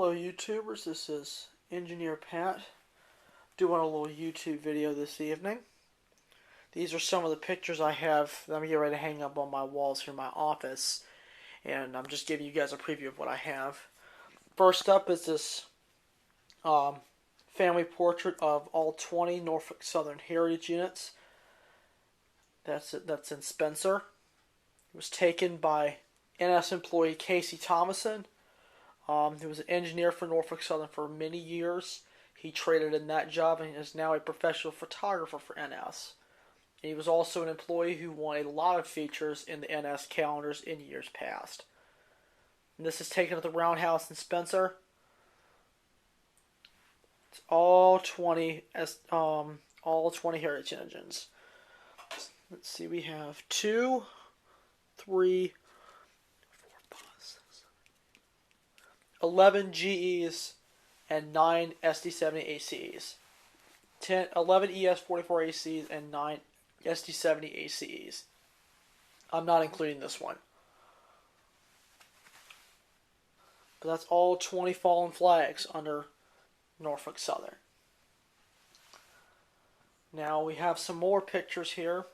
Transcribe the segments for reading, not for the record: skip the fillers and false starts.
Hello YouTubers, this is Engineer Pat doing a little YouTube video this evening. These are some of the pictures I have that I'm getting ready to hang up on my walls here in my office, and I'm just giving you guys a preview of what I have. First up is this family portrait of all 20 Norfolk Southern Heritage units. That's in Spencer. It was taken by NS employee Casey Thomason. He was an engineer for Norfolk Southern for many years. He traded in that job and is now a professional photographer for NS. And he was also an employee who won a lot of features in the NS calendars in years past. And this is taken at the Roundhouse in Spencer. It's all 20 Heritage engines. Let's see, we have 2, 3, 11 GEs and 9 SD70 ACEs. 11 ES44 ACs and 9 SD70 ACEs. I'm not including this one. But that's all 20 fallen flags under Norfolk Southern. Now we have some more pictures here.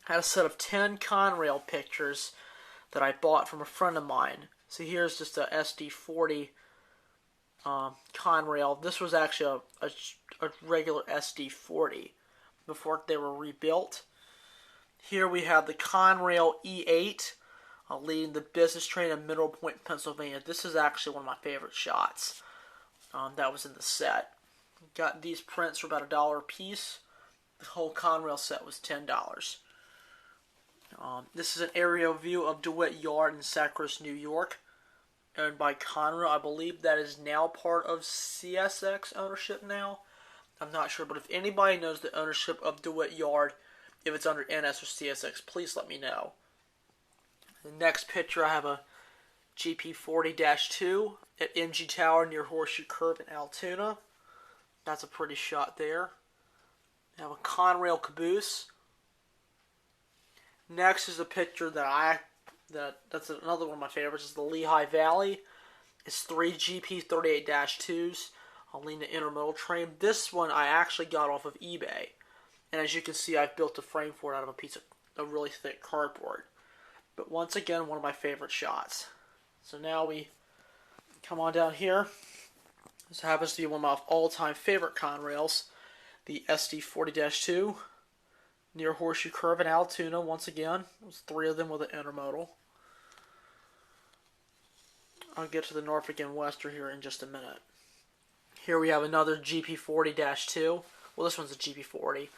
I had a set of 10 Conrail pictures that I bought from a friend of mine. So here's just a SD40 Conrail. This was actually a regular SD40 before they were rebuilt. Here we have the Conrail E8 leading the business train in Mineral Point, Pennsylvania. This is actually one of my favorite shots that was in the set. Got these prints for about $1 a piece. The whole Conrail set was $10. This is an aerial view of DeWitt Yard in Sacramento, New York, owned by Conrail. I believe that is now part of CSX ownership now. I'm not sure, but if anybody knows the ownership of DeWitt Yard, if it's under NS or CSX, please let me know. The next picture, I have a GP40-2 at MG Tower near Horseshoe Curve in Altoona. That's a pretty shot there. I have a Conrail caboose. Next is a picture that's another one of my favorites. Is the Lehigh Valley. It's 3 GP38-2s. I'll lean the intermodal train. This one I actually got off of eBay, and as you can see, I've built a frame for it out of a piece of really thick cardboard. But once again, one of my favorite shots. So now we come on down here. This happens to be one of my all-time favorite Conrails, the SD40-2. Near Horseshoe Curve in Altoona, once again. There's 3 of them with an intermodal. I'll get to the Norfolk and Western here in just a minute. Here we have another GP40-2. Well, this one's a GP40.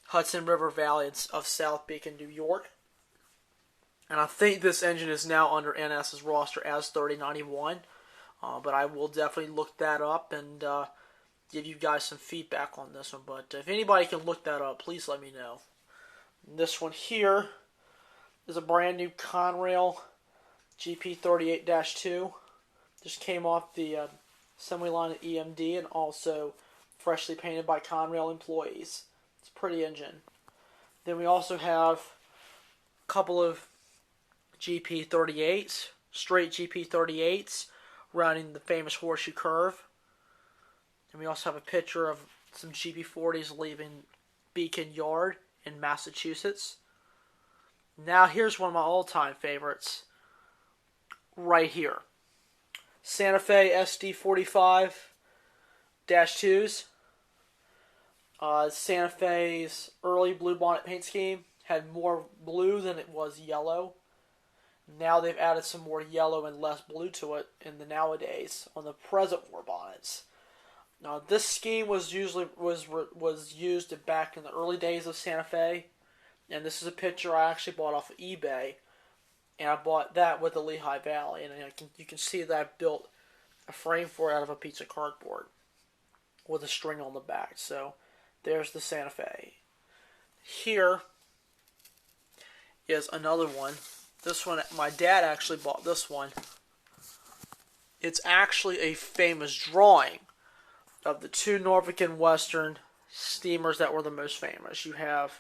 Hudson River Valley of South Beacon, New York. And I think this engine is now under NS's roster as 3091. But I will definitely look that up and give you guys some feedback on this one. But if anybody can look that up, please let me know. This one here is a brand new Conrail GP38-2. Just came off the assembly line at EMD and also freshly painted by Conrail employees. It's a pretty engine. Then we also have a couple of GP38s, straight GP38s, rounding the famous Horseshoe Curve. And we also have a picture of some GP40s leaving Beacon Yard in Massachusetts. Now here's one of my all-time favorites. Right here. Santa Fe SD45-2s. Santa Fe's early blue bonnet paint scheme had more blue than it was yellow. Now they've added some more yellow and less blue to it in the nowadays on the present war bonnets. Now, this scheme was used back in the early days of Santa Fe, and this is a picture I actually bought off of eBay, and I bought that with the Lehigh Valley, and you can see that I built a frame for it out of a piece of cardboard with a string on the back. So, there's the Santa Fe. Here is another one. This one, my dad actually bought this one. It's actually a famous drawing of the 2 Norfolk and Western steamers that were the most famous. You have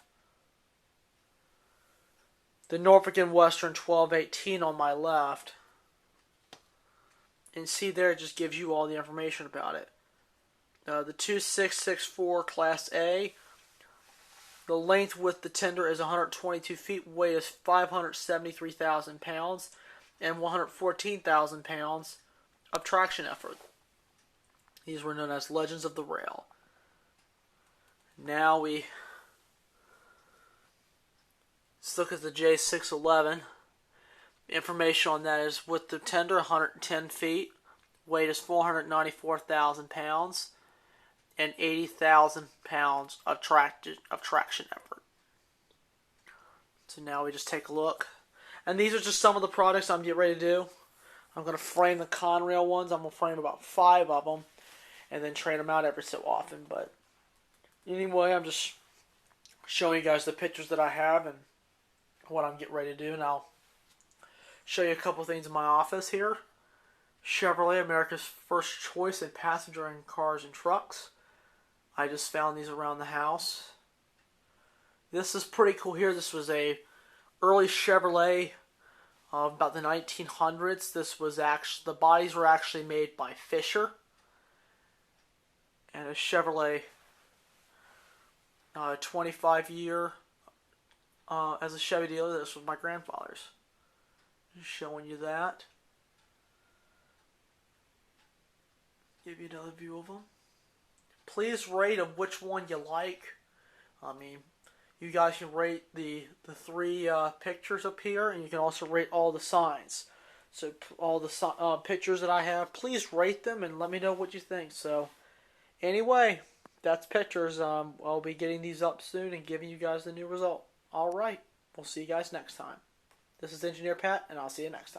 the Norfolk and Western 1218 on my left, And see there, it just gives you all the information about it. The 2664 Class A, the length with the tender is 122 feet, weight is 573,000 pounds, and 114,000 pounds of traction effort. These were known as Legends of the Rail. Now let's look at the J611. The information on that is with the tender 110 feet, weight is 494,000 pounds, and 80,000 pounds of traction effort. So now we just take a look. And these are just some of the products I'm getting ready to do. I'm going to frame the Conrail ones. I'm going to frame about 5 of them and then train them out every so often. But anyway, I'm just showing you guys the pictures that I have and what I'm getting ready to do. And I'll show you a couple things in my office here. Chevrolet, America's first choice in passenger and cars and trucks. I just found these around the house. This is pretty cool here. This was a early Chevrolet of about the 1900s. This was actually, the bodies were actually made by Fisher. And a Chevrolet 25 year as a Chevy dealer. This was my grandfather's. Just showing you that. Give you another view of them. Please rate them which one you like. I mean, you guys can rate the 3 pictures up here, and you can also rate all the signs. So all the pictures that I have, please rate them and let me know what you think. So anyway, that's pictures. I'll be getting these up soon and giving you guys the new result. Alright, we'll see you guys next time. This is Engineer Pat, and I'll see you next time.